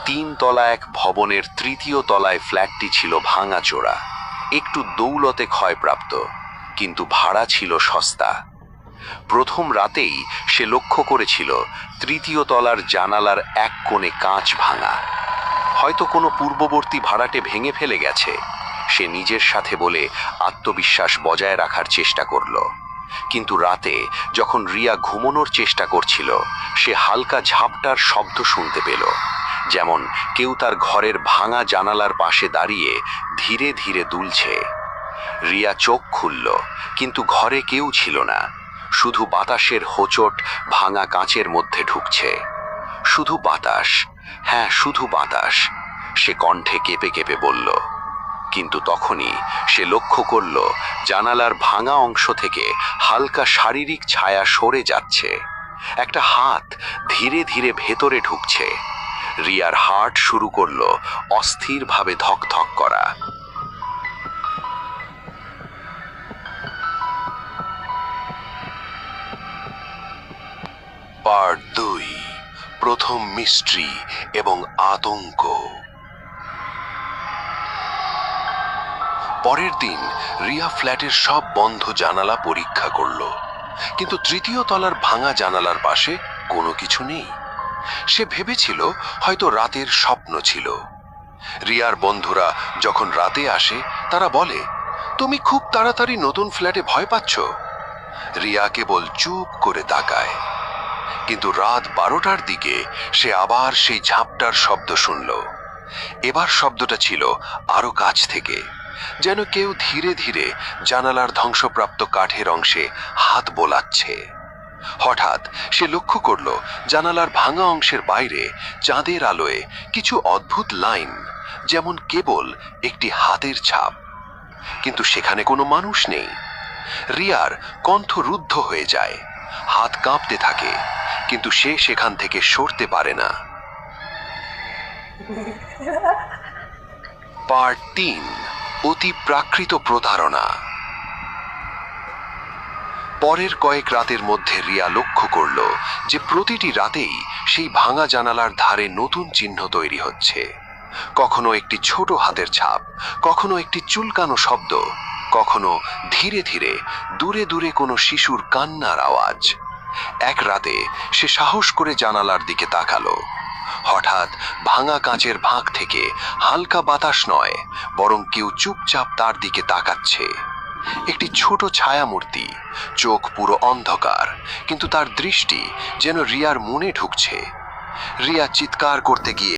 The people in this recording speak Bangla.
3 তলা এক ভবনের 3য় তলায় ফ্ল্যাটটি ছিল ভাঙাচোরা, একটু দৌলতে ক্ষয়প্রাপ্ত, কিন্তু ভাড়া ছিল সস্তা। প্রথম রাতেই সে লক্ষ্য করেছিল 3য় তলার জানালার এক কোণে কাঁচ ভাঙা। হয়তো কোনো পূর্ববর্তী ভাড়াটে ভেঙে ফেলে গেছে, সে নিজের সাথে বলে আত্মবিশ্বাস বজায় রাখার চেষ্টা করল। কিন্তু রাতে যখন রিয়া ঘুমানোর চেষ্টা করছিল, সে হালকা ঝাপটার শব্দ শুনতে পেল, যেমন কেউ তার ঘরের ভাঙা জানালার পাশে দাঁড়িয়ে ধীরে ধীরে দুলছে। রিয়া চোখ খুলল, কিন্তু ঘরে কেউ ছিল না, শুধু বাতাসের হোঁচট ভাঙা কাঁচের মধ্যে ঢুকছে। শুধু বাতাস, হ্যাঁ শুধু বাতাস, সে কণ্ঠে কেঁপে কেঁপে বলল। কিন্তু তখনই সে লক্ষ্য করল জানালার ভাঙা অংশ থেকে হালকা শারীরিক ছায়া সরে যাচ্ছে। একটা হাত ধীরে ধীরে ভেতরে ঢুকছে। রিয়ার হার্ট শুরু করল অস্থিরভাবে ধকধক করা। পার্ট 2, প্রথম মিস্ট্রি এবং আতঙ্ক। পরের দিন রিয়া ফ্ল্যাটের সব বন্ধ জানালা পরীক্ষা করল, কিন্তু 3য় তলার ভাঙা জানালার পাশে কোনো কিছু নেই। সে ভেবেছিল হয়তো রাতের স্বপ্ন ছিল। রিয়ার বন্ধুরা যখন রাতে আসে, তারা বলে, তুমি খুব তাড়াতাড়ি নতুন ফ্ল্যাটে ভয় পাচ্ছ। রিয়া কেবল চুপ করে তাকায়। কিন্তু রাত 12টার দিকে সে আবার সেই ঝাপটার শব্দ শুনল। এবার শব্দটা ছিল আরো কাছ থেকে, যেন কেউ ধীরে ধীরে জানালার ধ্বংসপ্রাপ্ত কাঠের অংশে হাত বোলাচ্ছে। হঠাৎ সে লক্ষ্য করল জানালার ভাঙা অংশের বাইরে চাঁদের আলোয় কিছু অদ্ভুত লাইন, যেমন কেবল একটি হাতের ছাপ, কিন্তু সেখানে কোনো মানুষ নেই। রিয়ার কণ্ঠ রুদ্ধ হয়ে যায়, হাত কাঁপতে থাকে, কিন্তু সে সেখান থেকে সরতে পারে না। পার্ট 3, অতি প্রাকৃত প্রতারণা। পরের কয়েক রাতের মধ্যে রিয়া লক্ষ্য করল যে প্রতিটি রাতেই সেই ভাঙা জানালার ধারে নতুন চিহ্ন তৈরি হচ্ছে। কখনো একটি ছোট হাতের ছাপ, কখনো একটি চুলকানো শব্দ, কখনো ধীরে ধীরে দূরে দূরে কোনো শিশুর কান্নার আওয়াজ। এক রাতে সে সাহস করে জানালার দিকে তাকালো। হঠাৎ ভাঙা কাঁচের ফাঁক থেকে হালকা বাতাস নয়, বরং কেউ চুপচাপ তার দিকে তাকাচ্ছে। একটি ছোট ছায়ামূর্তি, চোখ পুরো অন্ধকার, কিন্তু তার দৃষ্টি যেন রিয়ার মনে ঢুকছে। রিয়া চিৎকার করতে গিয়ে